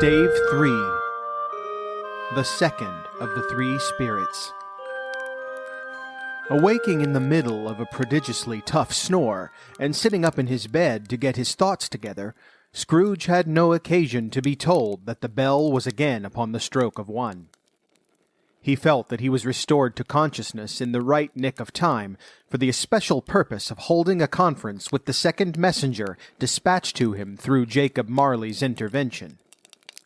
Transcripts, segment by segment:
Stave 3. The second of the three spirits. Awaking in the middle of a prodigiously tough snore, and sitting up in his bed to get his thoughts together, Scrooge had no occasion to be told that the bell was again upon the stroke of 1. He felt that he was restored to consciousness in the right nick of time for the especial purpose of holding a conference with the second messenger dispatched to him through Jacob Marley's intervention.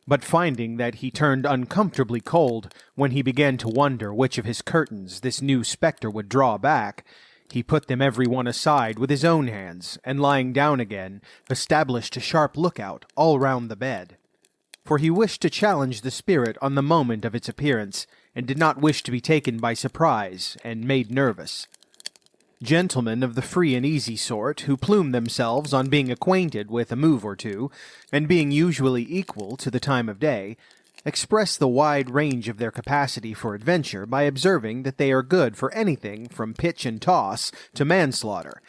But finding that he turned uncomfortably cold when he began to wonder which of his curtains this new spectre would draw back, he put them every one aside with his own hands, and lying down again, established a sharp lookout all round the bed. For he wished to challenge the spirit on the moment of its appearance, and did not wish to be taken by surprise and made nervous. Gentlemen of the free and easy sort, who plume themselves on being acquainted with a move or two, and being usually equal to the time of day, express the wide range of their capacity for adventure by observing that they are good for anything from pitch and toss to manslaughter,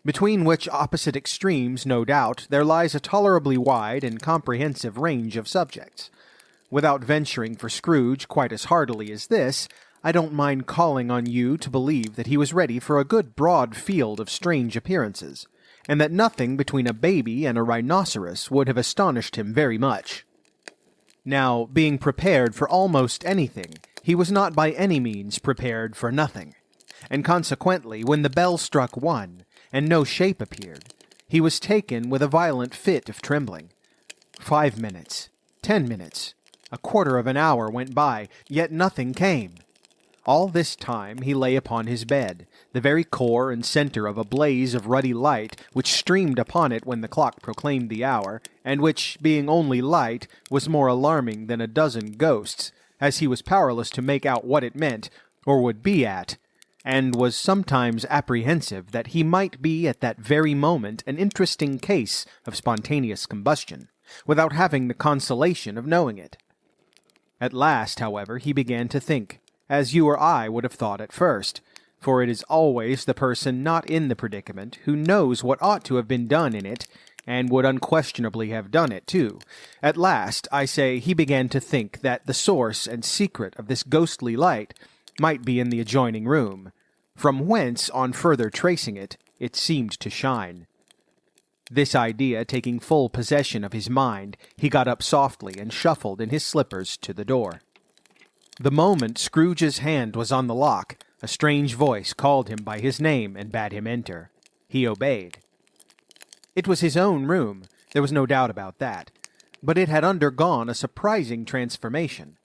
between which opposite extremes, no doubt, there lies a tolerably wide and comprehensive range of subjects. Without venturing for Scrooge quite as heartily as this, I don't mind calling on you to believe that he was ready for a good broad field of strange appearances, and that nothing between a baby and a rhinoceros would have astonished him very much. Now, being prepared for almost anything, he was not by any means prepared for nothing, and consequently, when the bell struck 1, and no shape appeared, he was taken with a violent fit of trembling. 5 minutes, 10 minutes, a quarter of an hour went by, yet nothing came. All this time he lay upon his bed, the very core and center of a blaze of ruddy light which streamed upon it when the clock proclaimed the hour, and which, being only light, was more alarming than a dozen ghosts, as he was powerless to make out what it meant, or would be at, and was sometimes apprehensive that he might be at that very moment an interesting case of spontaneous combustion, without having the consolation of knowing it. At last, however, he began to think, as you or I would have thought at first, for it is always the person not in the predicament who knows what ought to have been done in it, and would unquestionably have done it too. At last, I say, he began to think that the source and secret of this ghostly light might be in the adjoining room, from whence, on further tracing it, it seemed to shine. This idea taking full possession of his mind, he got up softly and shuffled in his slippers to the door. The moment Scrooge's hand was on the lock, a strange voice called him by his name and bade him enter. He obeyed. It was his own room, there was no doubt about that, but it had undergone a surprising transformation.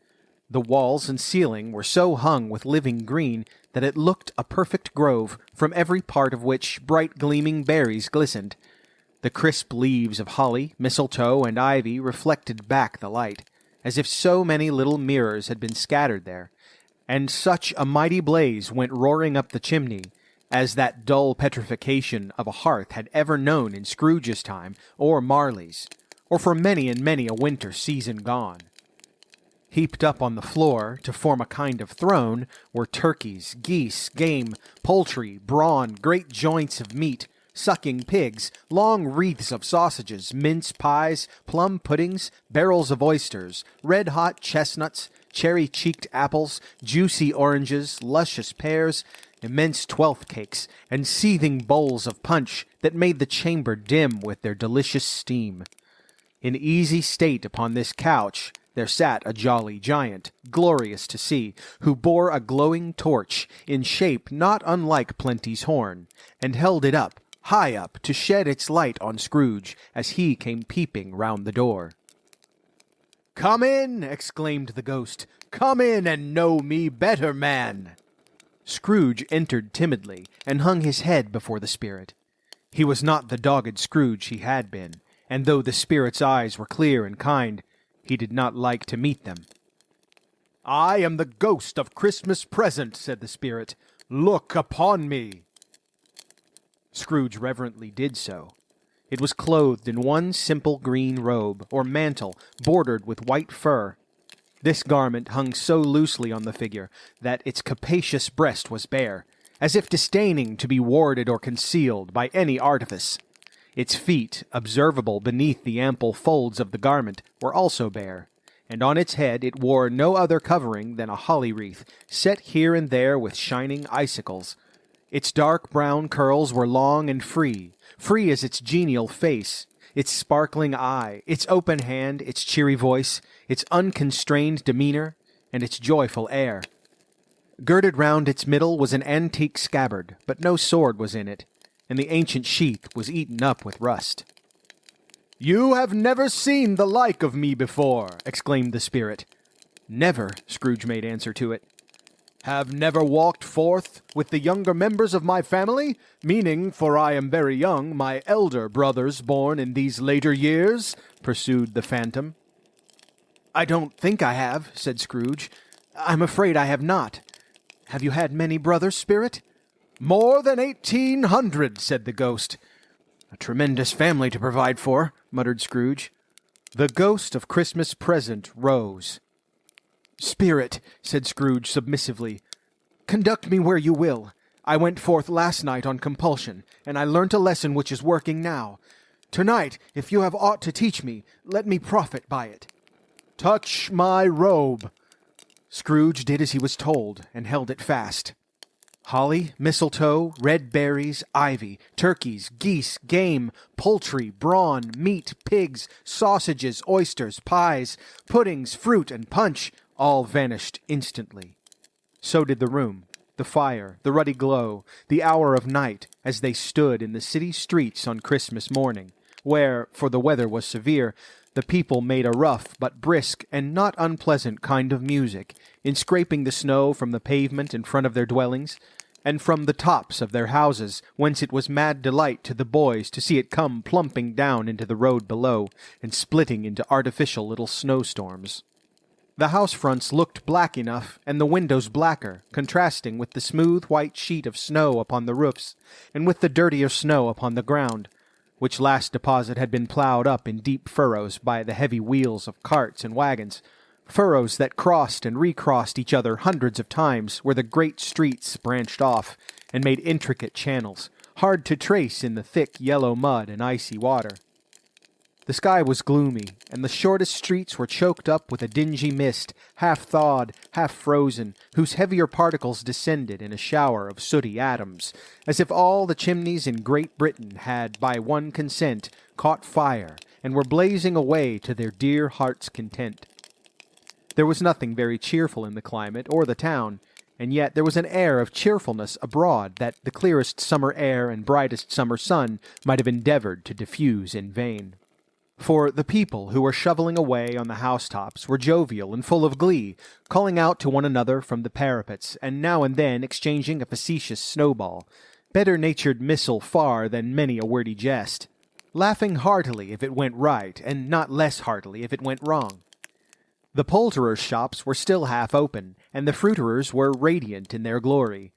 The walls and ceiling were so hung with living green that it looked a perfect grove, from every part of which bright gleaming berries glistened. The crisp leaves of holly, mistletoe, and ivy reflected back the light, as if so many little mirrors had been scattered there, and such a mighty blaze went roaring up the chimney, as that dull petrification of a hearth had ever known in Scrooge's time, or Marley's, or for many and many a winter season gone. Heaped up on the floor, to form a kind of throne, were turkeys, geese, game, poultry, brawn, great joints of meat, sucking pigs, long wreaths of sausages, mince pies, plum puddings, barrels of oysters, red-hot chestnuts, cherry-cheeked apples, juicy oranges, luscious pears, immense twelfth cakes, and seething bowls of punch that made the chamber dim with their delicious steam. In easy state upon this couch there sat a jolly giant, glorious to see, who bore a glowing torch, in shape not unlike Plenty's horn, and held it up, high up, to shed its light on Scrooge as he came peeping round the door. "Come in!" exclaimed the ghost. "Come in and know me better, man!" Scrooge entered timidly, and hung his head before the spirit. He was not the dogged Scrooge he had been, and though the spirit's eyes were clear and kind, he did not like to meet them. "I am the ghost of Christmas present," said the spirit. "Look upon me." Scrooge reverently did so. It was clothed in one simple green robe, or mantle, bordered with white fur. This garment hung so loosely on the figure that its capacious breast was bare, as if disdaining to be warded or concealed by any artifice. Its feet, observable beneath the ample folds of the garment, were also bare, and on its head it wore no other covering than a holly wreath, set here and there with shining icicles. Its dark brown curls were long and free as its genial face, its sparkling eye, its open hand, its cheery voice, its unconstrained demeanor, and its joyful air. Girded round its middle was an antique scabbard, but no sword was in it, and the ancient sheath was eaten up with rust. "You have never seen the like of me before," exclaimed the spirit. "Never," Scrooge made answer to it. "Have never walked forth with the younger members of my family, meaning, for I am very young, my elder brothers born in these later years?" pursued the phantom. "I don't think I have," said Scrooge. "I'm afraid I have not. Have you had many brothers, spirit?" "More than 1,800, said the ghost. "A tremendous family to provide for," muttered Scrooge. The ghost of Christmas Present rose. "Spirit," said Scrooge submissively, "conduct me where you will. I went forth last night on compulsion, and I learnt a lesson which is working now. Tonight, if you have aught to teach me, let me profit by it." "Touch my robe." Scrooge did as he was told, and held it fast. Holly, mistletoe, red berries, ivy, turkeys, geese, game, poultry, brawn, meat, pigs, sausages, oysters, pies, puddings, fruit, and punch all vanished instantly. So did the room, the fire, the ruddy glow, the hour of night, as they stood in the city streets on Christmas morning, where, for the weather was severe, the people made a rough but brisk and not unpleasant kind of music, in scraping the snow from the pavement in front of their dwellings, and from the tops of their houses, whence it was mad delight to the boys to see it come plumping down into the road below, and splitting into artificial little snowstorms. The house fronts looked black enough, and the windows blacker, contrasting with the smooth white sheet of snow upon the roofs, and with the dirtier snow upon the ground, which last deposit had been ploughed up in deep furrows by the heavy wheels of carts and wagons, furrows that crossed and recrossed each other hundreds of times where the great streets branched off and made intricate channels, hard to trace in the thick yellow mud and icy water. The sky was gloomy, and the shortest streets were choked up with a dingy mist, half thawed, half frozen, whose heavier particles descended in a shower of sooty atoms, as if all the chimneys in Great Britain had, by one consent, caught fire, and were blazing away to their dear heart's content. There was nothing very cheerful in the climate or the town, and yet there was an air of cheerfulness abroad that the clearest summer air and brightest summer sun might have endeavored to diffuse in vain. For the people who were shoveling away on the housetops were jovial and full of glee, calling out to one another from the parapets, and now and then exchanging a facetious snowball, better-natured missile far than many a wordy jest, laughing heartily if it went right, and not less heartily if it went wrong. The poulterers' shops were still half open, and the fruiterers were radiant in their glory.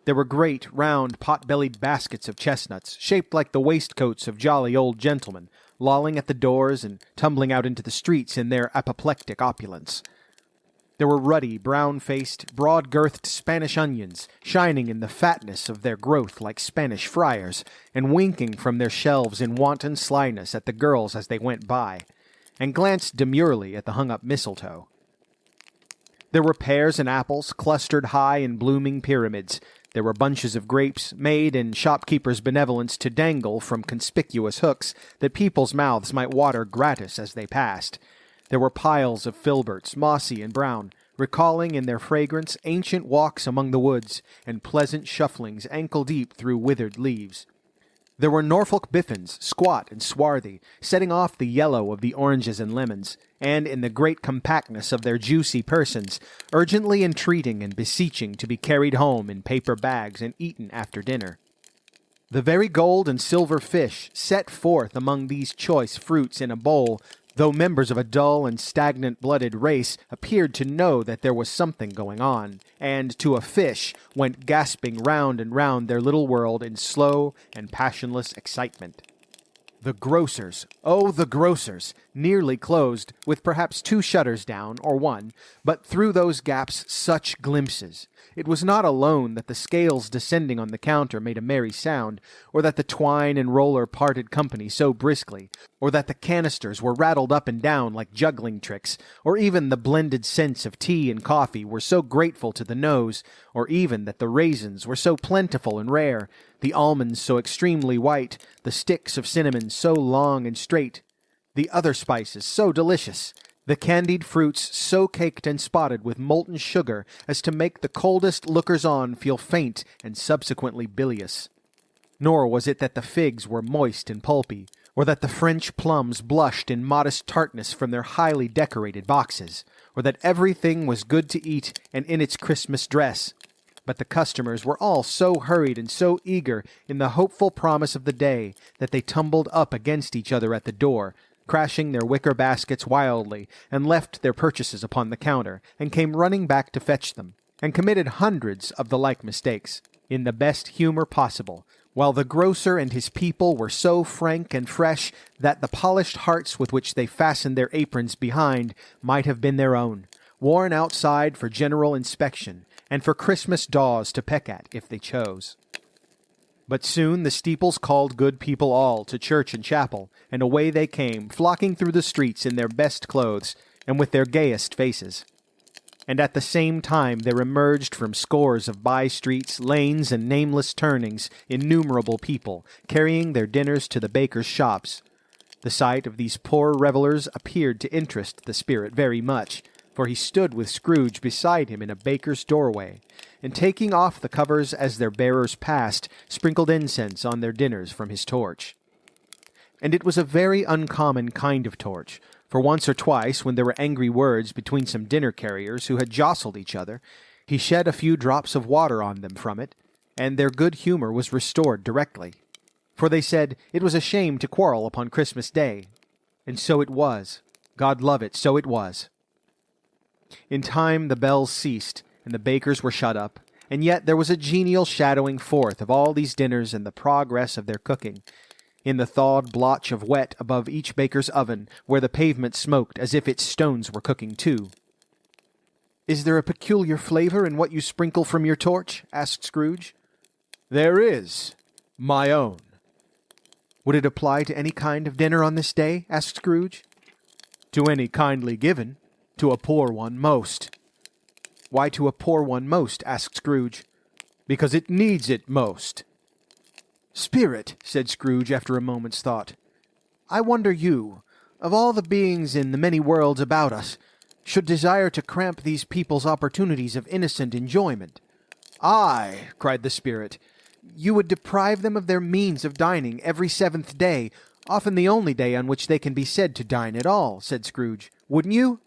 There were great, round, pot-bellied baskets of chestnuts, shaped like the waistcoats of jolly old gentlemen, lolling at the doors and tumbling out into the streets in their apoplectic opulence. There were ruddy, brown-faced, broad-girthed Spanish onions, shining in the fatness of their growth like Spanish friars, and winking from their shelves in wanton slyness at the girls as they went by, and glanced demurely at the hung-up mistletoe. There were pears and apples clustered high in blooming pyramids. There were bunches of grapes made in shopkeepers' benevolence to dangle from conspicuous hooks that people's mouths might water gratis as they passed. There were piles of filberts, mossy and brown, recalling in their fragrance ancient walks among the woods and pleasant shufflings ankle-deep through withered leaves. There were Norfolk biffins, squat and swarthy, setting off the yellow of the oranges and lemons, and in the great compactness of their juicy persons, urgently entreating and beseeching to be carried home in paper bags and eaten after dinner. The very gold and silver fish set forth among these choice fruits in a bowl, though members of a dull and stagnant-blooded race, appeared to know that there was something going on, and to a fish went gasping round and round their little world in slow and passionless excitement. The grocers, oh, the grocers, nearly closed, with perhaps 2 shutters down, or 1, but through those gaps such glimpses. It was not alone that the scales descending on the counter made a merry sound, or that the twine and roller parted company so briskly, or that the canisters were rattled up and down like juggling tricks, or even the blended scents of tea and coffee were so grateful to the nose, or even that the raisins were so plentiful and rare, the almonds so extremely white, the sticks of cinnamon so long and straight, the other spices so delicious, the candied fruits so caked and spotted with molten sugar as to make the coldest lookers-on feel faint and subsequently bilious. Nor was it that the figs were moist and pulpy, or that the French plums blushed in modest tartness from their highly decorated boxes, or that everything was good to eat and in its Christmas dress. But the customers were all so hurried and so eager in the hopeful promise of the day that they tumbled up against each other at the door, crashing their wicker baskets wildly, and left their purchases upon the counter, and came running back to fetch them, and committed hundreds of the like mistakes, in the best humor possible, while the grocer and his people were so frank and fresh that the polished hearts with which they fastened their aprons behind might have been their own, worn outside for general inspection, and for Christmas daws to peck at if they chose. But soon the steeples called good people all to church and chapel, and away they came, flocking through the streets in their best clothes, and with their gayest faces. And at the same time there emerged from scores of by-streets, lanes, and nameless turnings innumerable people, carrying their dinners to the bakers' shops. The sight of these poor revellers appeared to interest the spirit very much, for he stood with Scrooge beside him in a baker's doorway, and taking off the covers as their bearers passed, sprinkled incense on their dinners from his torch. And it was a very uncommon kind of torch, for once or twice, when there were angry words between some dinner carriers who had jostled each other, he shed a few drops of water on them from it, and their good humor was restored directly. For they said it was a shame to quarrel upon Christmas Day. And so it was. God love it, so it was. In time the bells ceased, and the bakers were shut up, and yet there was a genial shadowing forth of all these dinners and the progress of their cooking, in the thawed blotch of wet above each baker's oven, where the pavement smoked as if its stones were cooking too. "Is there a peculiar flavor in what you sprinkle from your torch?" asked Scrooge. "There is. My own." "Would it apply to any kind of dinner on this day?" asked Scrooge. "To any kindly given. To a poor one most." "Why to a poor one most?" asked Scrooge. "Because it needs it most." "Spirit," said Scrooge after a moment's thought, "I wonder you, of all the beings in the many worlds about us, should desire to cramp these people's opportunities of innocent enjoyment." "Aye," cried the spirit, "you would deprive them of their means of dining every 7th day, often the only day on which they can be said to dine at all," said Scrooge. "Wouldn't you?"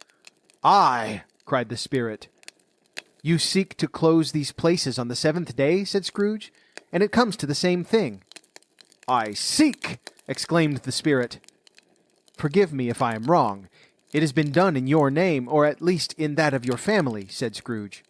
"Aye," cried the spirit. "You seek to close these places on the 7th day," said Scrooge, "and it comes to the same thing." "I seek!" exclaimed the spirit. "Forgive me if I am wrong. It has been done in your name, or at least in that of your family," said Scrooge.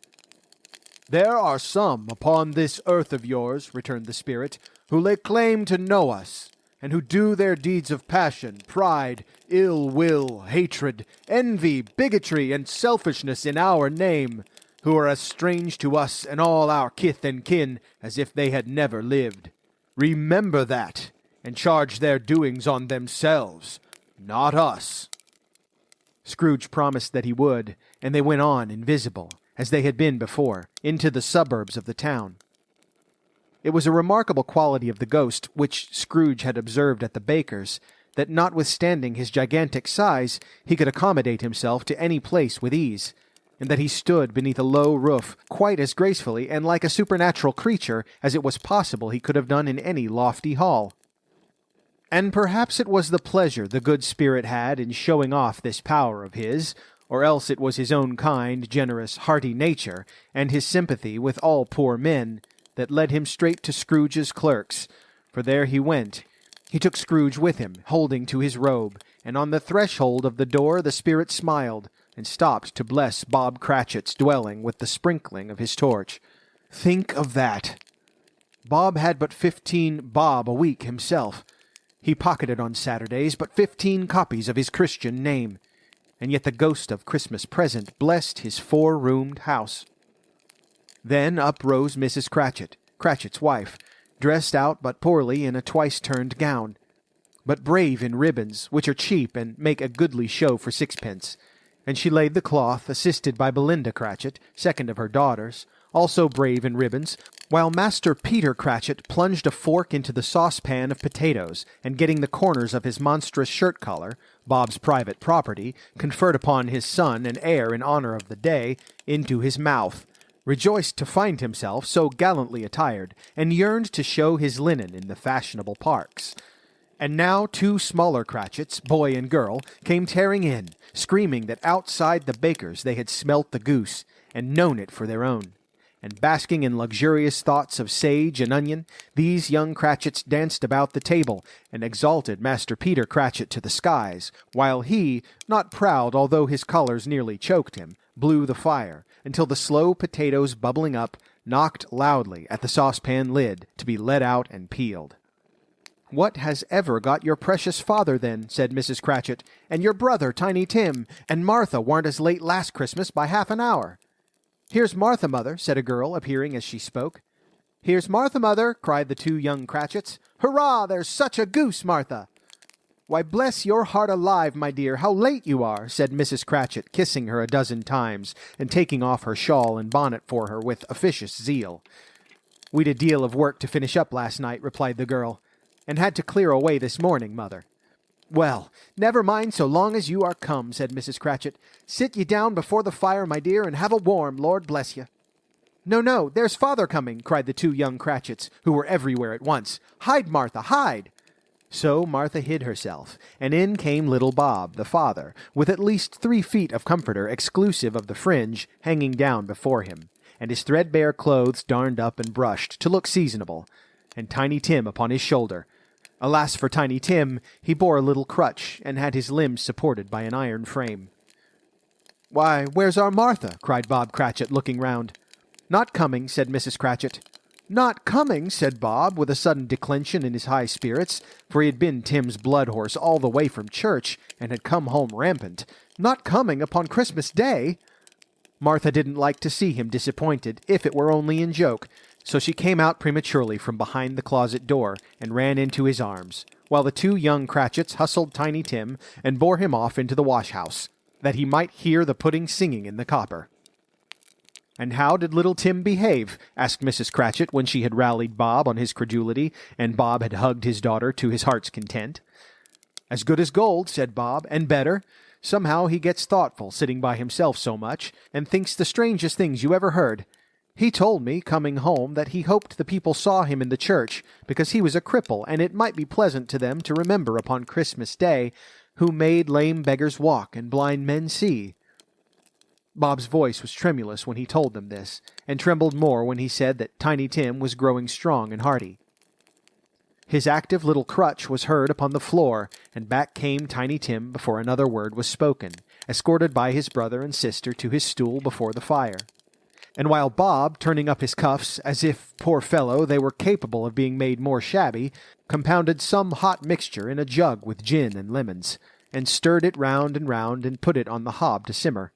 "There are some upon this earth of yours," returned the spirit, "who lay claim to know us, and who do their deeds of passion, pride, ill will, hatred, envy, bigotry, and selfishness in our name, who are as strange to us and all our kith and kin as if they had never lived. Remember that, and charge their doings on themselves, not us." Scrooge promised that he would, and they went on invisible, as they had been before, into the suburbs of the town. It was a remarkable quality of the ghost, which Scrooge had observed at the baker's, that notwithstanding his gigantic size, he could accommodate himself to any place with ease, and that he stood beneath a low roof quite as gracefully and like a supernatural creature as it was possible he could have done in any lofty hall. And perhaps it was the pleasure the good spirit had in showing off this power of his, or else it was his own kind, generous, hearty nature, and his sympathy with all poor men, that led him straight to Scrooge's clerks, for there he went. He took Scrooge with him, holding to his robe, and on the threshold of the door the spirit smiled, and stopped to bless Bob Cratchit's dwelling with the sprinkling of his torch. Think of that! Bob had but 15 bob a week himself. He pocketed on Saturdays but 15 copies of his Christian name, and yet the ghost of Christmas present blessed his 4-roomed house. Then up rose Mrs. Cratchit, Cratchit's wife, dressed out but poorly in a twice-turned gown, but brave in ribbons, which are cheap and make a goodly show for 6pence, and she laid the cloth, assisted by Belinda Cratchit, second of her daughters, also brave in ribbons, while Master Peter Cratchit plunged a fork into the saucepan of potatoes, and getting the corners of his monstrous shirt-collar, Bob's private property, conferred upon his son and heir in honor of the day, into his mouth, rejoiced to find himself so gallantly attired, and yearned to show his linen in the fashionable parks. And now 2 smaller Cratchits, boy and girl, came tearing in, screaming that outside the baker's they had smelt the goose, and known it for their own. And basking in luxurious thoughts of sage and onion, these young Cratchits danced about the table, and exalted Master Peter Cratchit to the skies, while he, not proud although his colours nearly choked him, blew the fire, until the slow potatoes bubbling up knocked loudly at the saucepan lid to be let out and peeled. "What has ever got your precious father, then?" said Mrs. Cratchit, "and your brother, Tiny Tim, and Martha warn't as late last Christmas by half an hour." "Here's Martha, mother," said a girl, appearing as she spoke. "Here's Martha, mother," cried the 2 young Cratchits. "Hurrah, there's such a goose, Martha!" "Why, bless your heart alive, my dear, how late you are," said Mrs. Cratchit, kissing her a dozen times, and taking off her shawl and bonnet for her with officious zeal. "We'd a deal of work to finish up last night," replied the girl, "and had to clear away this morning, mother." "Well, never mind so long as you are come," said Mrs. Cratchit. "Sit ye down before the fire, my dear, and have a warm, Lord bless ye." "No, no, there's father coming," cried the 2 young Cratchits, who were everywhere at once. "Hide, Martha, hide!" So Martha hid herself, and in came little Bob, the father, with at least 3 feet of comforter exclusive of the fringe hanging down before him, and his threadbare clothes darned up and brushed to look seasonable, and Tiny Tim upon his shoulder. Alas for Tiny Tim, he bore a little crutch, and had his limbs supported by an iron frame. "Why, where's our Martha?" cried Bob Cratchit, looking round. "Not coming," said Mrs. Cratchit. "Not coming," said Bob, with a sudden declension in his high spirits, for he had been Tim's blood horse all the way from church, and had come home rampant. "Not coming upon Christmas Day!" Martha didn't like to see him disappointed, if it were only in joke, so she came out prematurely from behind the closet door, and ran into his arms, while the 2 young Cratchits hustled Tiny Tim, and bore him off into the wash-house, that he might hear the pudding singing in the copper. "And how did little Tim behave?" asked Mrs. Cratchit, when she had rallied Bob on his credulity, and Bob had hugged his daughter to his heart's content. "As good as gold," said Bob, "and better. Somehow he gets thoughtful, sitting by himself so much, and thinks the strangest things you ever heard. He told me, coming home, that he hoped the people saw him in the church, because he was a cripple, and it might be pleasant to them to remember upon Christmas Day, who made lame beggars walk and blind men see." Bob's voice was tremulous when he told them this, and trembled more when he said that Tiny Tim was growing strong and hearty. His active little crutch was heard upon the floor, and back came Tiny Tim before another word was spoken, escorted by his brother and sister to his stool before the fire. And while Bob, turning up his cuffs, as if, poor fellow, they were capable of being made more shabby, compounded some hot mixture in a jug with gin and lemons, and stirred it round and put it on the hob to simmer,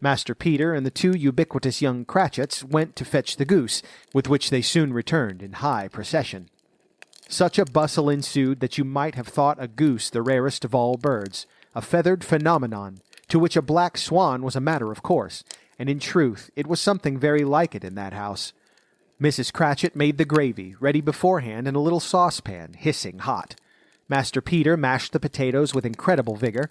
Master Peter and the 2 ubiquitous young Cratchits went to fetch the goose, with which they soon returned in high procession. Such a bustle ensued that you might have thought a goose the rarest of all birds, a feathered phenomenon, to which a black swan was a matter of course, and in truth it was something very like it in that house. Mrs. Cratchit made the gravy, ready beforehand in a little saucepan, hissing hot. Master Peter mashed the potatoes with incredible vigor.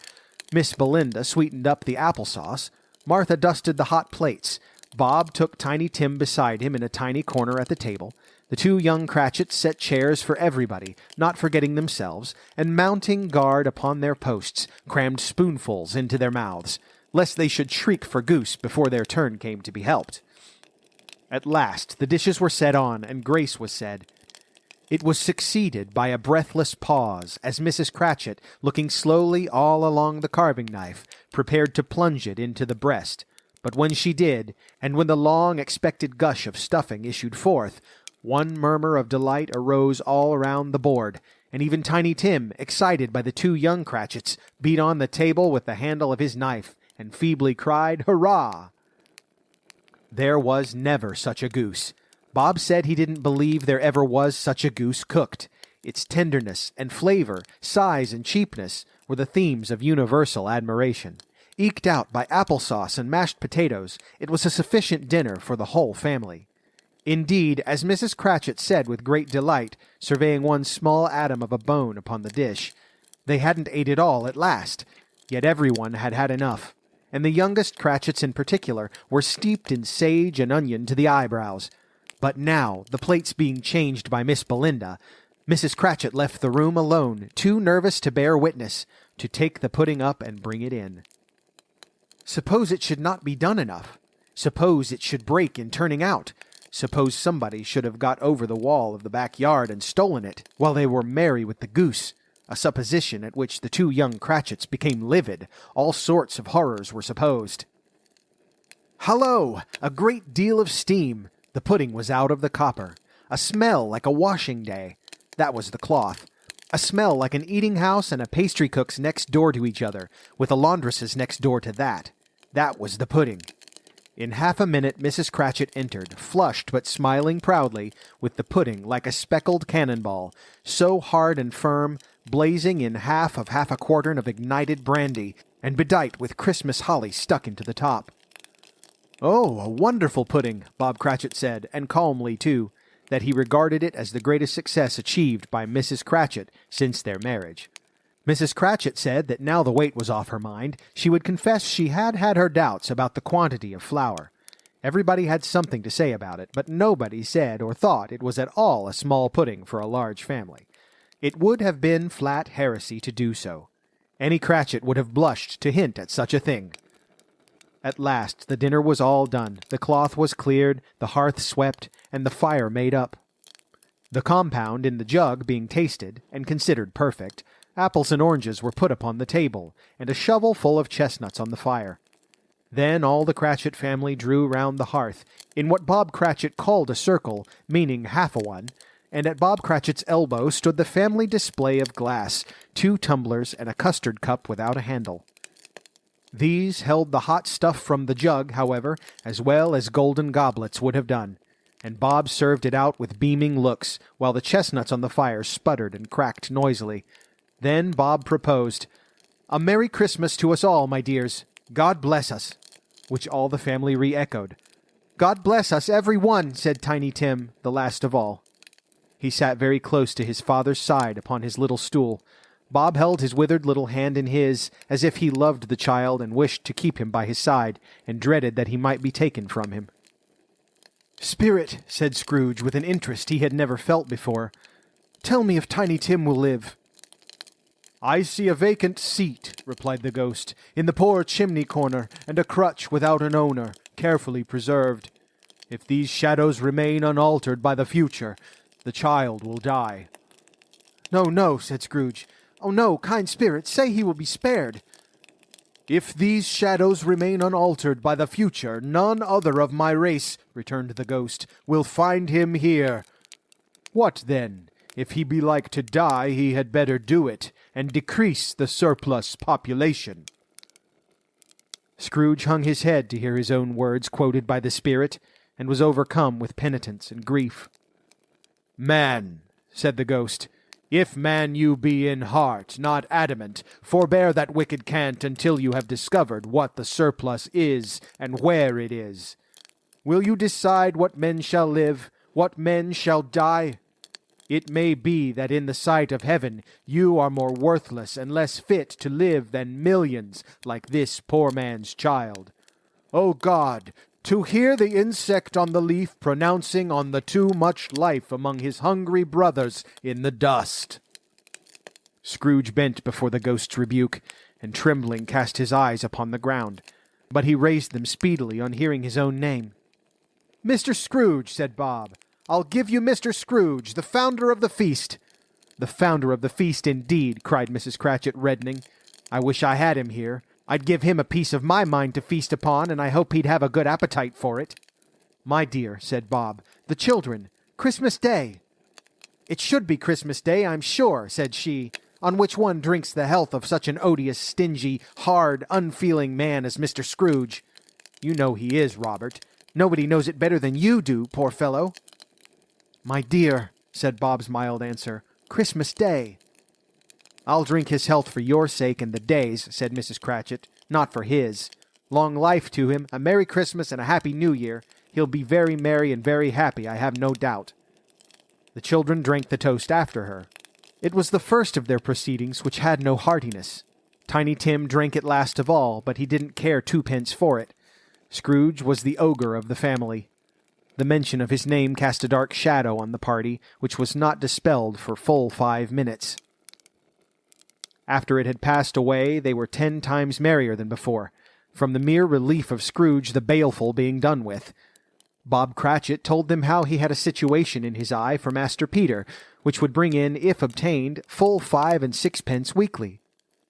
Miss Belinda sweetened up the apple-sauce. Martha dusted the hot plates. Bob took Tiny Tim beside him in a tiny corner at the table. The 2 young Cratchits set chairs for everybody, not forgetting themselves, and mounting guard upon their posts, crammed spoonfuls into their mouths, lest they should shriek for goose before their turn came to be helped. At last the dishes were set on, and grace was said. It was succeeded by a breathless pause, as Mrs. Cratchit, looking slowly all along the carving-knife, prepared to plunge it into the breast. But when she did, and when the long-expected gush of stuffing issued forth, One murmur of delight arose all around the board, and even Tiny Tim, excited by the two young Cratchits, beat on the table with the handle of his knife, and feebly cried, "Hurrah!" There was never such a goose. Bob said he didn't believe there ever was such a goose cooked. Its tenderness and flavor, size and cheapness were the themes of universal admiration. Eked out by applesauce and mashed potatoes, it was a sufficient dinner for the whole family. Indeed, as Mrs. Cratchit said with great delight, surveying one small atom of a bone upon the dish, they hadn't ate it all at last, yet everyone had had enough, and the youngest Cratchits in particular were steeped in sage and onion to the eyebrows. But now, the plates being changed by Miss Belinda, Mrs. Cratchit left the room alone, too nervous to bear witness, to take the pudding up and bring it in. Suppose it should not be done enough? Suppose it should break in turning out? Suppose somebody should have got over the wall of the backyard and stolen it, while they were merry with the goose, a supposition at which the two young Cratchits became livid. All sorts of horrors were supposed. Hallo! A great deal of steam. The pudding was out of the copper. A smell like a washing day. That was the cloth. A smell like an eating house and a pastry cook's next door to each other, with a laundress's next door to that. That was the pudding. In half a minute Mrs. Cratchit entered, flushed but smiling proudly, with the pudding like a speckled cannonball, so hard and firm, blazing in half a quartern of ignited brandy, and bedight with Christmas holly stuck into the top. "Oh, a wonderful pudding," Bob Cratchit said, and calmly too, that he regarded it as the greatest success achieved by Mrs. Cratchit since their marriage. Mrs. Cratchit said that now the weight was off her mind, she would confess she had had her doubts about the quantity of flour. Everybody had something to say about it, but nobody said or thought it was at all a small pudding for a large family. It would have been flat heresy to do so. Any Cratchit would have blushed to hint at such a thing. At last the dinner was all done, the cloth was cleared, the hearth swept, and the fire made up. The compound in the jug being tasted, and considered perfect, apples and oranges were put upon the table, and a shovel full of chestnuts on the fire. Then all the Cratchit family drew round the hearth, in what Bob Cratchit called a circle, meaning half a one, and at Bob Cratchit's elbow stood the family display of glass, 2 tumblers and a custard cup without a handle. These held the hot stuff from the jug, however, as well as golden goblets would have done, and Bob served it out with beaming looks, while the chestnuts on the fire sputtered and cracked noisily. Then Bob proposed, "A Merry Christmas to us all, my dears. God bless us," which all the family re-echoed. "God bless us, every one," said Tiny Tim, the last of all. He sat very close to his father's side upon his little stool. Bob held his withered little hand in his, as if he loved the child and wished to keep him by his side, and dreaded that he might be taken from him. "Spirit," said Scrooge, with an interest he had never felt before, "tell me if Tiny Tim will live." "I see a vacant seat," replied the ghost, "in the poor chimney corner, and a crutch without an owner, carefully preserved. If these shadows remain unaltered by the future, the child will die." "No, no," said Scrooge. "Oh, no, kind spirit, say he will be spared." "If these shadows remain unaltered by the future, none other of my race," returned the ghost, "will find him here. What then? If he be like to die, he had better do it, and decrease the surplus population." Scrooge hung his head to hear his own words quoted by the spirit, and was overcome with penitence and grief. "Man," said the ghost, "if man you be in heart, not adamant, forbear that wicked cant until you have discovered what the surplus is, and where it is. Will you decide what men shall live, what men shall die? It may be that in the sight of heaven you are more worthless and less fit to live than millions like this poor man's child. O God, to hear the insect on the leaf pronouncing on the too much life among his hungry brothers in the dust." Scrooge bent before the ghost's rebuke, and trembling cast his eyes upon the ground, but he raised them speedily on hearing his own name. "Mr. Scrooge," said Bob, "I'll give you Mr. Scrooge, the founder of the feast." "The founder of the feast, indeed," cried Mrs. Cratchit, reddening. "I wish I had him here. I'd give him a piece of my mind to feast upon, and I hope he'd have a good appetite for it." "My dear," said Bob, "the children, Christmas Day." "It should be Christmas Day, I'm sure," said she, "on which one drinks the health of such an odious, stingy, hard, unfeeling man as Mr. Scrooge. You know he is, Robert. Nobody knows it better than you do, poor fellow." "My dear," said Bob's mild answer, "Christmas Day." "I'll drink his health for your sake and the day's," said Mrs. Cratchit, "not for his. Long life to him, a Merry Christmas and a Happy New Year. He'll be very merry and very happy, I have no doubt." The children drank the toast after her. It was the first of their proceedings which had no heartiness. Tiny Tim drank it last of all, but he didn't care twopence for it. Scrooge was the ogre of the family. The mention of his name cast a dark shadow on the party, which was not dispelled for full 5 minutes. After it had passed away, they were 10 times merrier than before, from the mere relief of Scrooge the baleful being done with. Bob Cratchit told them how he had a situation in his eye for Master Peter, which would bring in, if obtained, full 5 and 6 weekly.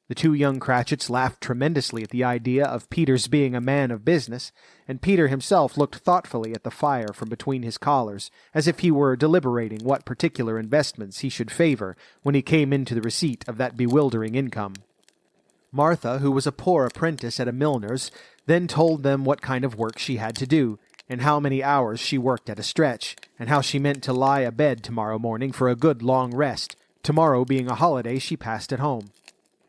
The 2 young Cratchits laughed tremendously at the idea of Peter's being a man of business, and Peter himself looked thoughtfully at the fire from between his collars, as if he were deliberating what particular investments he should favor when he came into the receipt of that bewildering income. Martha, who was a poor apprentice at a milliner's, then told them what kind of work she had to do, and how many hours she worked at a stretch, and how she meant to lie abed tomorrow morning for a good long rest, tomorrow being a holiday she passed at home.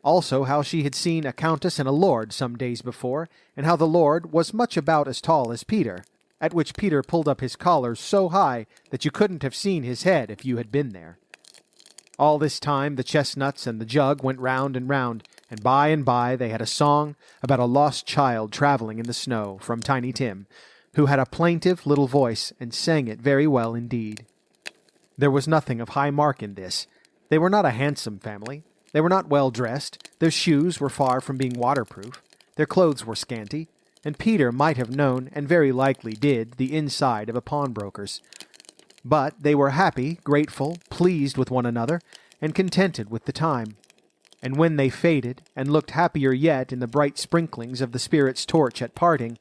Also how she had seen a countess and a lord some days before, and how the lord was much about as tall as Peter, at which Peter pulled up his collar so high that you couldn't have seen his head if you had been there. All this time the chestnuts and the jug went round and by they had a song about a lost child travelling in the snow from Tiny Tim, who had a plaintive little voice and sang it very well indeed. There was nothing of high mark in this. They were not a handsome family. They were not well dressed, their shoes were far from being waterproof, their clothes were scanty, and Peter might have known, and very likely did, the inside of a pawnbroker's. But they were happy, grateful, pleased with one another, and contented with the time. And when they faded, and looked happier yet in the bright sprinklings of the spirit's torch at parting,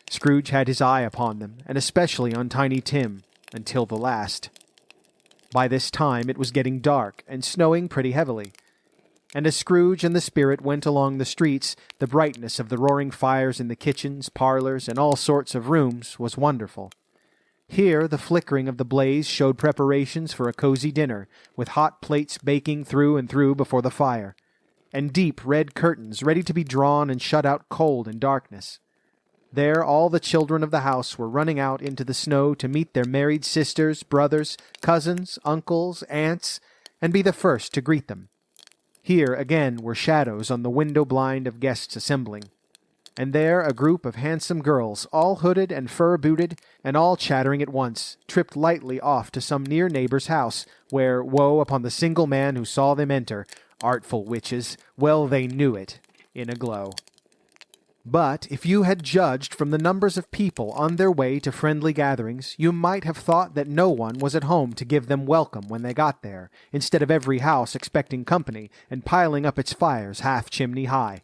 Scrooge had his eye upon them, and especially on Tiny Tim, until the last. By this time it was getting dark, and snowing pretty heavily. And as Scrooge and the spirit went along the streets, the brightness of the roaring fires in the kitchens, parlors, and all sorts of rooms was wonderful. Here the flickering of the blaze showed preparations for a cozy dinner, with hot plates baking through and through before the fire, and deep red curtains ready to be drawn and shut out cold and darkness. There all the children of the house were running out into the snow to meet their married sisters, brothers, cousins, uncles, aunts, and be the first to greet them. Here again were shadows on the window blind of guests assembling, and there a group of handsome girls, all hooded and fur-booted, and all chattering at once, tripped lightly off to some near neighbor's house, where, woe upon the single man who saw them enter, artful witches, well they knew it, in a glow. But if you had judged from the numbers of people on their way to friendly gatherings, you might have thought that no one was at home to give them welcome when they got there, instead of every house expecting company and piling up its fires half chimney high.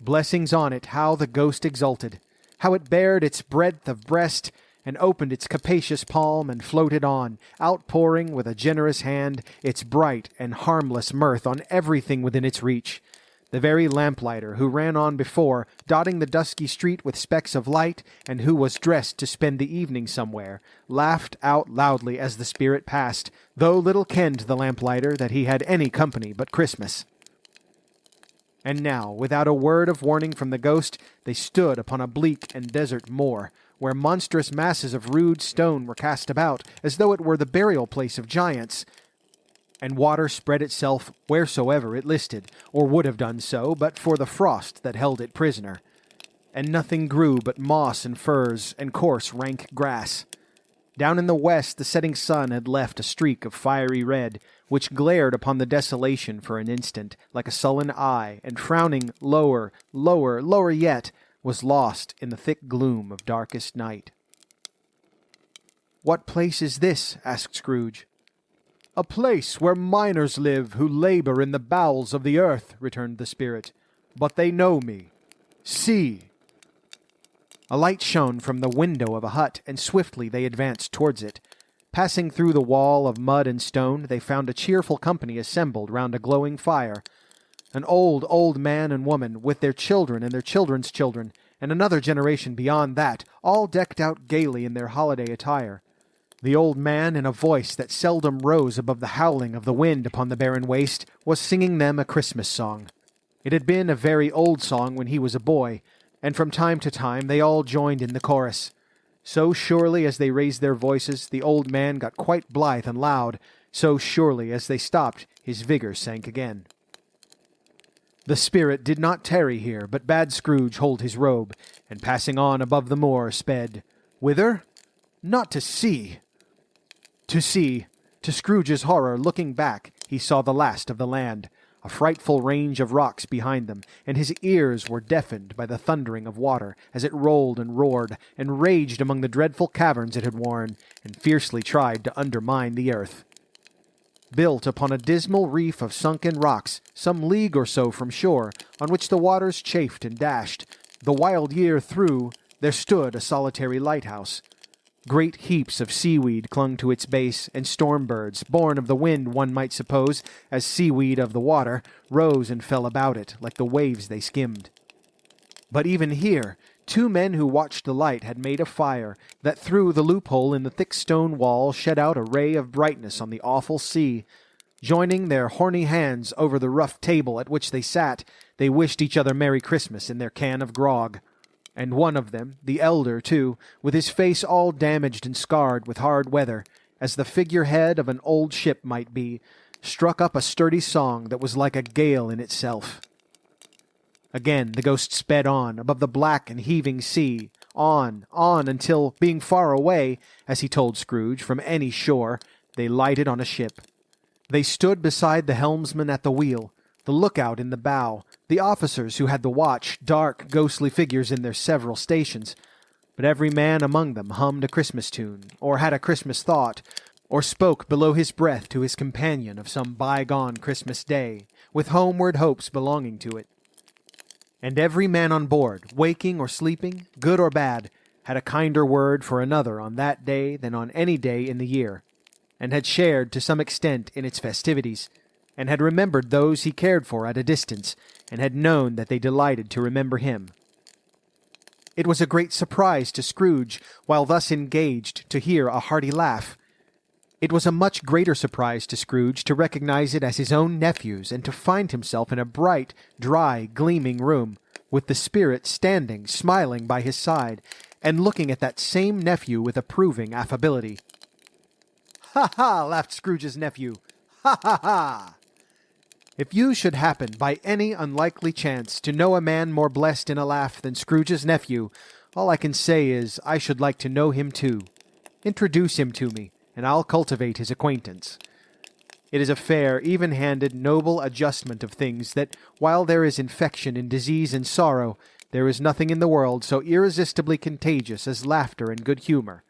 Blessings on it, how the ghost exulted, how it bared its breadth of breast, and opened its capacious palm and floated on, outpouring with a generous hand its bright and harmless mirth on everything within its reach. The very lamplighter who ran on before, dotting the dusky street with specks of light, and who was dressed to spend the evening somewhere, laughed out loudly as the spirit passed, though little kenned the lamplighter that he had any company but Christmas. And now, without a word of warning from the ghost, they stood upon a bleak and desert moor, where monstrous masses of rude stone were cast about, as though it were the burial place of giants, and water spread itself wheresoever it listed, or would have done so, but for the frost that held it prisoner. And nothing grew but moss and furze and coarse rank grass. Down in the west the setting sun had left a streak of fiery red, which glared upon the desolation for an instant, like a sullen eye, and frowning lower, lower, lower yet, was lost in the thick gloom of darkest night. "What place is this?" asked Scrooge. "A place where miners live who labor in the bowels of the earth," returned the spirit. "But they know me. See!" A light shone from the window of a hut, and swiftly they advanced towards it. Passing through the wall of mud and stone, they found a cheerful company assembled round a glowing fire. An old man and woman, with their children and their children's children, and another generation beyond that, all decked out gaily in their holiday attire. The old man, in a voice that seldom rose above the howling of the wind upon the barren waste, was singing them a Christmas song. It had been a very old song when he was a boy, and from time to time they all joined in the chorus. So surely as they raised their voices, the old man got quite blithe and loud. So surely as they stopped, his vigor sank again. The spirit did not tarry here, but bade Scrooge hold his robe, and passing on above the moor, sped. Whither? Not to sea. To sea. To Scrooge's horror, looking back, he saw the last of the land, a frightful range of rocks behind them, and his ears were deafened by the thundering of water as it rolled and roared, and raged among the dreadful caverns it had worn, and fiercely tried to undermine the earth. Built upon a dismal reef of sunken rocks, some league or so from shore, on which the waters chafed and dashed, the wild year through, there stood a solitary lighthouse. Great heaps of seaweed clung to its base, and storm birds, born of the wind one might suppose, as seaweed of the water, rose and fell about it, like the waves they skimmed. But even here, 2 men who watched the light had made a fire, that through the loophole in the thick stone wall shed out a ray of brightness on the awful sea. Joining their horny hands over the rough table at which they sat, they wished each other Merry Christmas in their can of grog. And one of them, the elder too, with his face all damaged and scarred with hard weather, as the figurehead of an old ship might be, struck up a sturdy song that was like a gale in itself. Again the ghost sped on, above the black and heaving sea, on, until, being far away, as he told Scrooge, from any shore, they lighted on a ship. They stood beside the helmsman at the wheel, the lookout in the bow, the officers who had the watch, dark, ghostly figures in their several stations. But every man among them hummed a Christmas tune, or had a Christmas thought, or spoke below his breath to his companion of some bygone Christmas day, with homeward hopes belonging to it. And every man on board, waking or sleeping, good or bad, had a kinder word for another on that day than on any day in the year, and had shared to some extent in its festivities, and had remembered those he cared for at a distance, and had known that they delighted to remember him. It was a great surprise to Scrooge, while thus engaged, to hear a hearty laugh. It was a much greater surprise to Scrooge to recognize it as his own nephew's, and to find himself in a bright, dry, gleaming room, with the spirit standing, smiling by his side, and looking at that same nephew with approving affability. "Ha, ha!" laughed Scrooge's nephew. "Ha, ha, ha!" If you should happen, by any unlikely chance, to know a man more blessed in a laugh than Scrooge's nephew, all I can say is, I should like to know him too. Introduce him to me, and I'll cultivate his acquaintance. It is a fair, even-handed, noble adjustment of things that, while there is infection in disease and sorrow, there is nothing in the world so irresistibly contagious as laughter and good humor.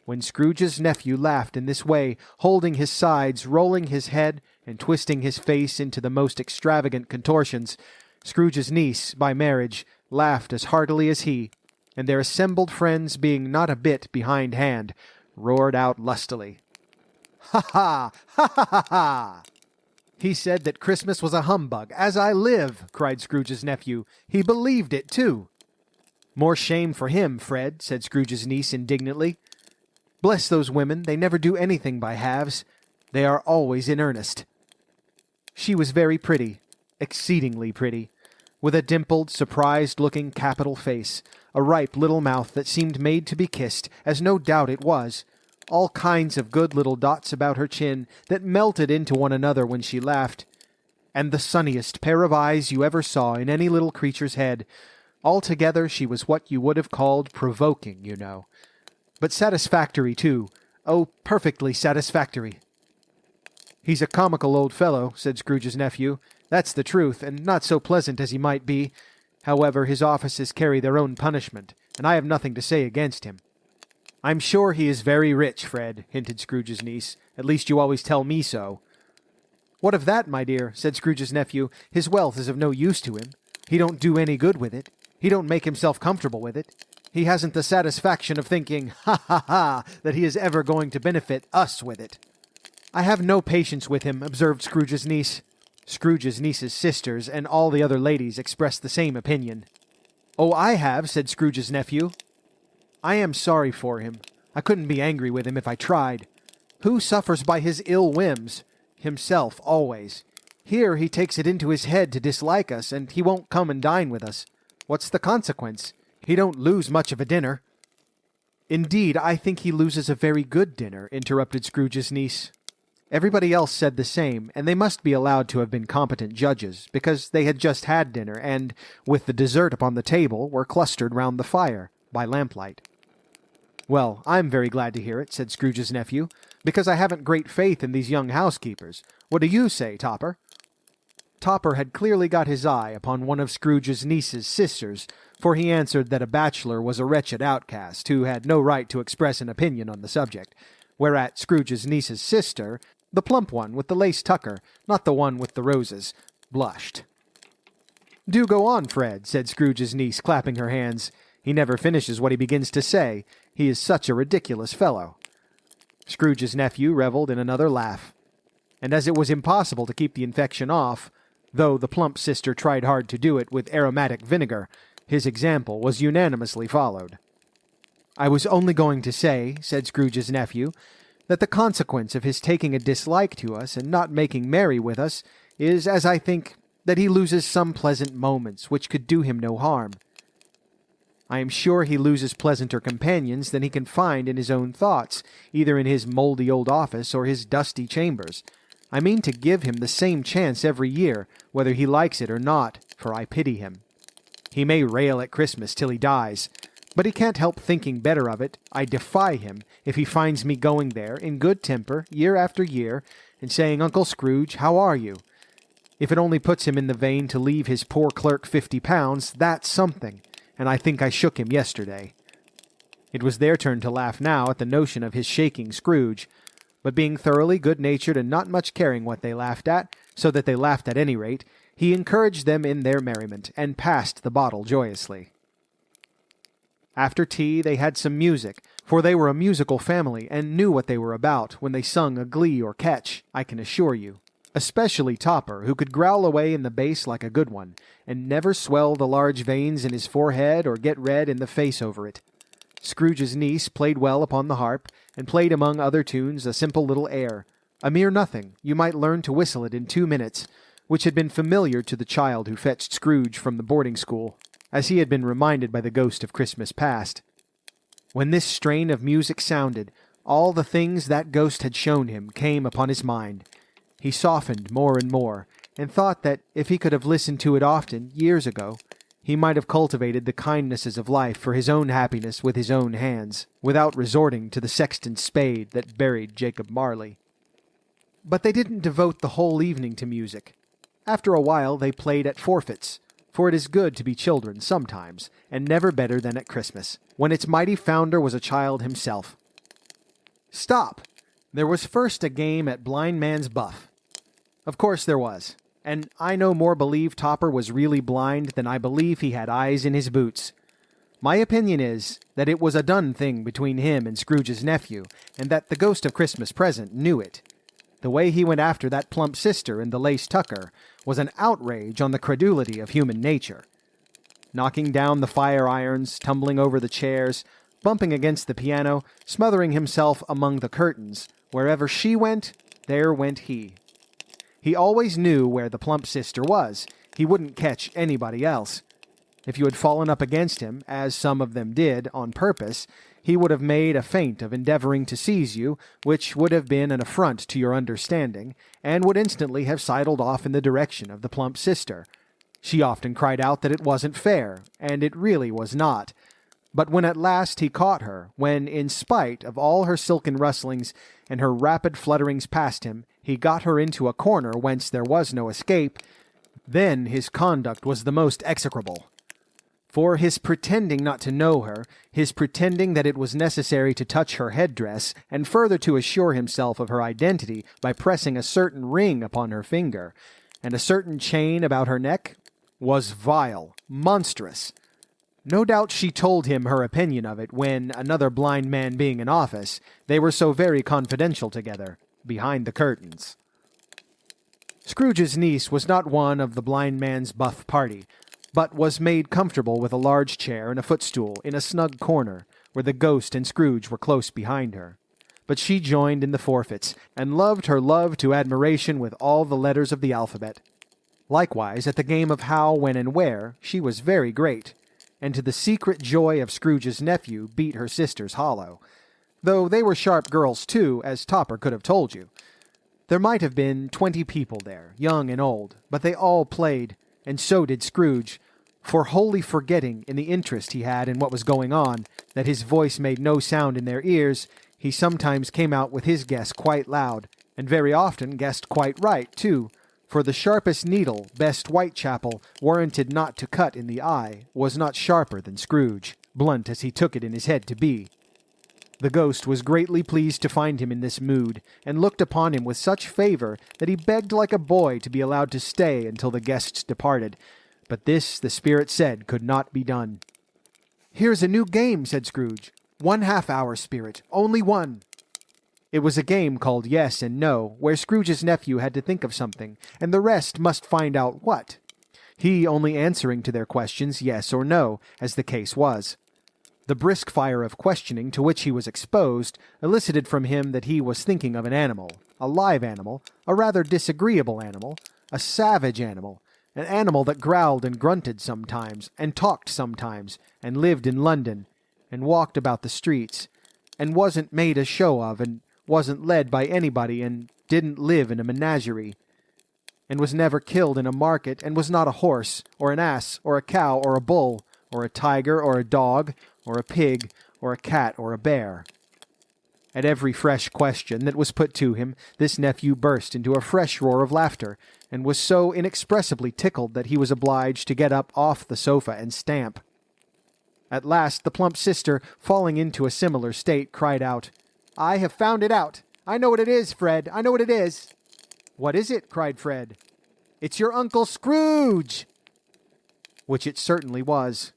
When Scrooge's nephew laughed in this way, holding his sides, rolling his head, and twisting his face into the most extravagant contortions, Scrooge's niece, by marriage, laughed as heartily as he, and their assembled friends, being not a bit behindhand, roared out lustily. "Ha, ha! Ha, ha, ha, ha!" "He said that Christmas was a humbug, as I live!" cried Scrooge's nephew. "He believed it, too!" "More shame for him, Fred," said Scrooge's niece indignantly. "Bless those women, they never do anything by halves. They are always in earnest." She was very pretty, exceedingly pretty, with a dimpled, surprised-looking capital face, a ripe little mouth that seemed made to be kissed, as no doubt it was, all kinds of good little dots about her chin that melted into one another when she laughed, and the sunniest pair of eyes you ever saw in any little creature's head. Altogether she was what you would have called provoking, you know. But satisfactory, too. Oh, perfectly satisfactory. "He's a comical old fellow," said Scrooge's nephew. "That's the truth, and not so pleasant as he might be. However, his offices carry their own punishment, and I have nothing to say against him." "I'm sure he is very rich, Fred," hinted Scrooge's niece. "At least you always tell me so." "What of that, my dear?" said Scrooge's nephew. "His wealth is of no use to him. He don't do any good with it. He don't make himself comfortable with it. he hasn't the satisfaction of thinking, ha ha ha, that he is ever going to benefit us with it. I have no patience with him, observed Scrooge's niece. Scrooge's niece's sisters and all the other ladies expressed the same opinion. Oh, I have, said Scrooge's nephew. I am sorry for him. I couldn't be angry with him if I tried. Who suffers by his ill whims? Himself, always. Here he takes it into his head to dislike us, and he won't come and dine with us. What's the consequence? He don't lose much of a dinner. Indeed, I think he loses a very good dinner, interrupted Scrooge's niece. Everybody else said the same, and they must be allowed to have been competent judges, because they had just had dinner, and, with the dessert upon the table, were clustered round the fire, by lamplight. Well, I'm very glad to hear it, said Scrooge's nephew, because I haven't great faith in these young housekeepers. What do you say, Topper? Topper had clearly got his eye upon one of Scrooge's niece's sisters, for he answered that a bachelor was a wretched outcast, who had no right to express an opinion on the subject, whereat Scrooge's niece's sister, the plump one with the lace tucker, not the one with the roses, blushed. Do go on, Fred, said Scrooge's niece, clapping her hands. He never finishes what he begins to say. He is such a ridiculous fellow. Scrooge's nephew revelled in another laugh. And as it was impossible to keep the infection off, though the plump sister tried hard to do it with aromatic vinegar, his example was unanimously followed. I was only going to say, said Scrooge's nephew, that the consequence of his taking a dislike to us and not making merry with us is, as I think, that he loses some pleasant moments which could do him no harm. I am sure he loses pleasanter companions than he can find in his own thoughts, either in his mouldy old office or his dusty chambers. I mean to give him the same chance every year, whether he likes it or not, for I pity him. He may rail at Christmas till he dies, but he can't help thinking better of it. I defy him, if he finds me going there, in good temper, year after year, and saying, Uncle Scrooge, how are you? If it only puts him in the vein to leave his poor clerk £50, that's something, and I think I shook him yesterday. It was their turn to laugh now at the notion of his shaking Scrooge, but being thoroughly good-natured and not much caring what they laughed at, so that they laughed at any rate, he encouraged them in their merriment, and passed the bottle joyously. After tea they had some music, for they were a musical family, and knew what they were about when they sung a glee or catch, I can assure you. Especially Topper, who could growl away in the bass like a good one, and never swell the large veins in his forehead or get red in the face over it. Scrooge's niece played well upon the harp, and played among other tunes a simple little air, a mere nothing, you might learn to whistle it in 2 minutes, which had been familiar to the child who fetched Scrooge from the boarding-school, as he had been reminded by the ghost of Christmas past. When this strain of music sounded, all the things that ghost had shown him came upon his mind. He softened more and more, and thought that if he could have listened to it often, years ago, he might have cultivated the kindnesses of life for his own happiness with his own hands, without resorting to the sexton's spade that buried Jacob Marley. But they didn't devote the whole evening to music. After a while they played at forfeits, for it is good to be children sometimes, and never better than at Christmas, when its mighty founder was a child himself. Stop! There was first a game at blind man's buff. Of course there was, and I no more believe Topper was really blind than I believe he had eyes in his boots. My opinion is that it was a done thing between him and Scrooge's nephew, and that the ghost of Christmas Present knew it. The way he went after that plump sister in the lace tucker was an outrage on the credulity of human nature. Knocking down the fire irons, tumbling over the chairs, bumping against the piano, smothering himself among the curtains, wherever she went, there went he. He always knew where the plump sister was. He wouldn't catch anybody else. If you had fallen up against him, as some of them did, on purpose, he would have made a feint of endeavoring to seize you, which would have been an affront to your understanding, and would instantly have sidled off in the direction of the plump sister. She often cried out that it wasn't fair, and it really was not. But when at last he caught her, when, in spite of all her silken rustlings and her rapid flutterings past him, he got her into a corner whence there was no escape, then his conduct was the most execrable. For his pretending not to know her, his pretending that it was necessary to touch her headdress, and further to assure himself of her identity by pressing a certain ring upon her finger, and a certain chain about her neck, was vile, monstrous. No doubt she told him her opinion of it when, another blind man being in office, they were so very confidential together, behind the curtains. Scrooge's niece was not one of the blind man's buff party, but was made comfortable with a large chair and a footstool in a snug corner, where the ghost and Scrooge were close behind her. But she joined in the forfeits, and loved her love to admiration with all the letters of the alphabet. Likewise, at the game of how, when, and where, she was very great, and to the secret joy of Scrooge's nephew beat her sisters hollow, though they were sharp girls too, as Topper could have told you. There might have been 20 people there, young and old, but they all played, and so did Scrooge, for wholly forgetting, in the interest he had in what was going on, that his voice made no sound in their ears, he sometimes came out with his guess quite loud, and very often guessed quite right, too, for the sharpest needle best Whitechapel warranted not to cut in the eye was not sharper than Scrooge, blunt as he took it in his head to be. The ghost was greatly pleased to find him in this mood, and looked upon him with such favor that he begged like a boy to be allowed to stay until the guests departed. But this, the spirit said, could not be done. "Here's a new game," said Scrooge. "1 half-hour, spirit, only one." It was a game called Yes and No, where Scrooge's nephew had to think of something, and the rest must find out what. He only answering to their questions yes or no, as the case was. The brisk fire of questioning to which he was exposed elicited from him that he was thinking of an animal, a live animal, a rather disagreeable animal, a savage animal, an animal that growled and grunted sometimes, and talked sometimes, and lived in London, and walked about the streets, and wasn't made a show of, and wasn't led by anybody, and didn't live in a menagerie, and was never killed in a market, and was not a horse, or an ass, or a cow, or a bull, or a tiger, or a dog, or a pig, or a cat, or a bear. At every fresh question that was put to him, this nephew burst into a fresh roar of laughter, and was so inexpressibly tickled that he was obliged to get up off the sofa and stamp. At last the plump sister, falling into a similar state, cried out, "I have found it out! I know what it is, Fred! I know what it is!" "What is it?" cried Fred. "It's your Uncle Scrooge!" Which it certainly was.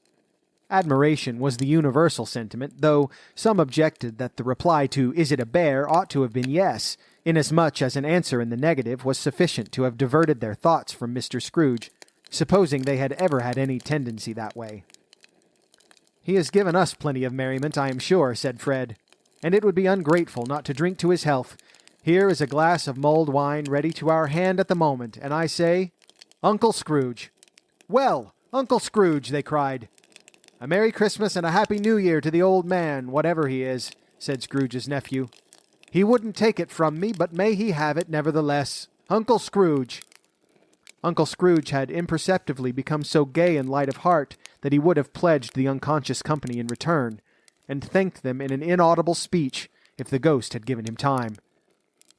Admiration was the universal sentiment, though some objected that the reply to "Is it a bear?" ought to have been yes, inasmuch as an answer in the negative was sufficient to have diverted their thoughts from Mr. Scrooge, supposing they had ever had any tendency that way. "He has given us plenty of merriment, I am sure," said Fred, "and it would be ungrateful not to drink to his health. Here is a glass of mulled wine ready to our hand at the moment, and I say, Uncle Scrooge." "Well, Uncle Scrooge," they cried. "A Merry Christmas and a Happy New Year to the old man, whatever he is," said Scrooge's nephew. "He wouldn't take it from me, but may he have it nevertheless. Uncle Scrooge." Uncle Scrooge had imperceptibly become so gay and light of heart that he would have pledged the unconscious company in return, and thanked them in an inaudible speech, if the ghost had given him time.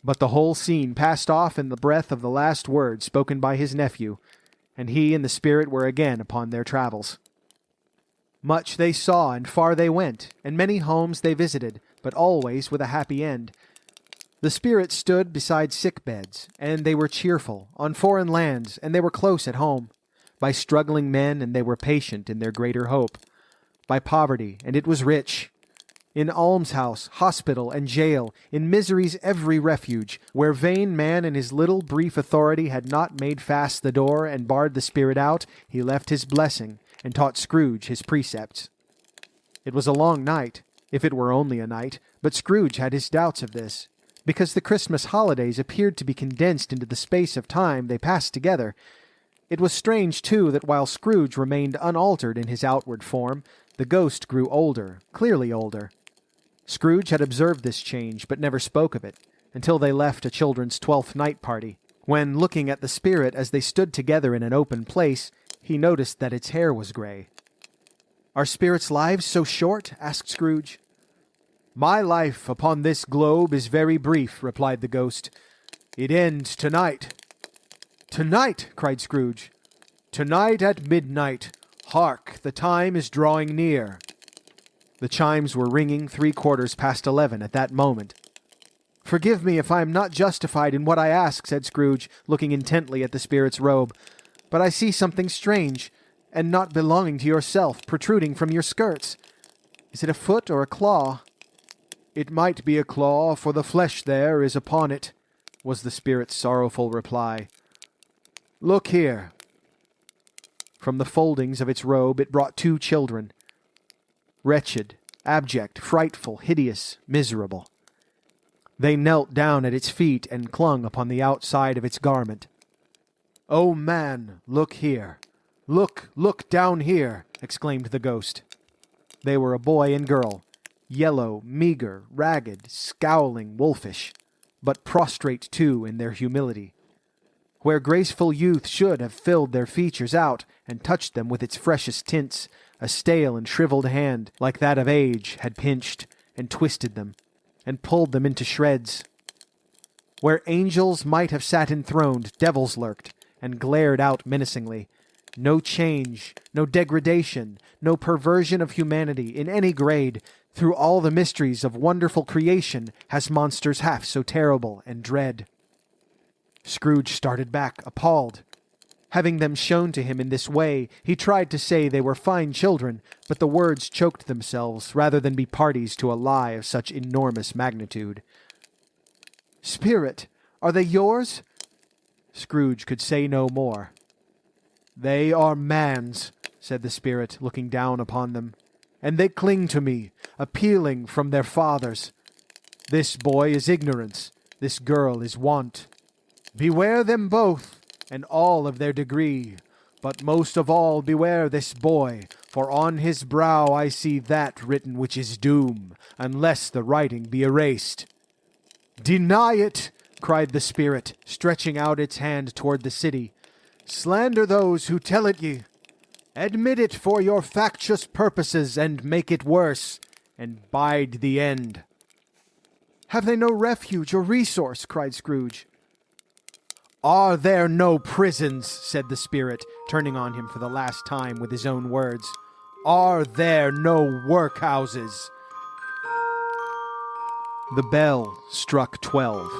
But the whole scene passed off in the breath of the last word spoken by his nephew, and he and the spirit were again upon their travels. Much they saw, and far they went, and many homes they visited, but always with a happy end. The spirits stood beside sick beds, and they were cheerful, on foreign lands, and they were close at home. By struggling men, and they were patient in their greater hope. By poverty, and it was rich. In almshouse, hospital, and jail, in misery's every refuge, where vain man in his little brief authority had not made fast the door and barred the spirit out, he left his blessing, and taught Scrooge his precepts. It was a long night, if it were only a night, but Scrooge had his doubts of this, because the Christmas holidays appeared to be condensed into the space of time they passed together. It was strange, too, that while Scrooge remained unaltered in his outward form, the ghost grew older, clearly older. Scrooge had observed this change, but never spoke of it, until they left a children's 12th night party, when, looking at the spirit as they stood together in an open place, he noticed that its hair was gray. "Are spirits' lives so short?" asked Scrooge. "My life upon this globe is very brief," replied the ghost. "It ends tonight." "Tonight!" cried Scrooge. "Tonight at midnight. Hark, the time is drawing near." The chimes were ringing 11:15 at that moment. "Forgive me if I am not justified in what I ask," said Scrooge, looking intently at the spirit's robe, "but I see something strange. and not belonging to yourself, protruding from your skirts. Is it a foot or a claw?" "It might be a claw, for the flesh there is upon it," was the spirit's sorrowful reply. "Look here." From the foldings of its robe it brought 2 children. Wretched, abject, frightful, hideous, miserable. They knelt down at its feet and clung upon the outside of its garment. "O man, look here. Look down here," exclaimed the ghost. They were a boy and girl, yellow, meager, ragged, scowling, wolfish, but prostrate too in their humility. Where graceful youth should have filled their features out and touched them with its freshest tints, a stale and shriveled hand, like that of age, had pinched and twisted them, and pulled them into shreds. Where angels might have sat enthroned, devils lurked, and glared out menacingly. No change, no degradation, no perversion of humanity in any grade, through all the mysteries of wonderful creation, has monsters half so terrible and dread. Scrooge started back, appalled. Having them shown to him in this way, he tried to say they were fine children, but the words choked themselves rather than be parties to a lie of such enormous magnitude. "Spirit, are they yours?" Scrooge could say no more. "They are man's," said the spirit, looking down upon them, "and they cling to me, appealing from their fathers. This boy is ignorance, this girl is want. Beware them both, and all of their degree, but most of all beware this boy, for on his brow I see that written which is doom, unless the writing be erased." "Deny it!" cried the spirit, stretching out its hand toward the city. "Slander those who tell it ye. Admit it for your factious purposes, and make it worse, and bide the end." "Have they no refuge or resource?" cried Scrooge. "Are there no prisons?" said the spirit, turning on him for the last time with his own words. "Are there no workhouses?" The bell struck 12.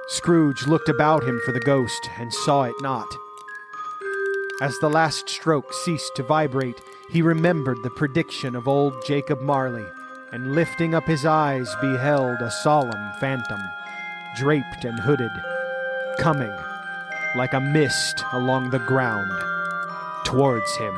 Scrooge looked about him for the ghost, and saw it not. As the last stroke ceased to vibrate, he remembered the prediction of old Jacob Marley, and lifting up his eyes beheld a solemn phantom, draped and hooded, coming like a mist along the ground towards him.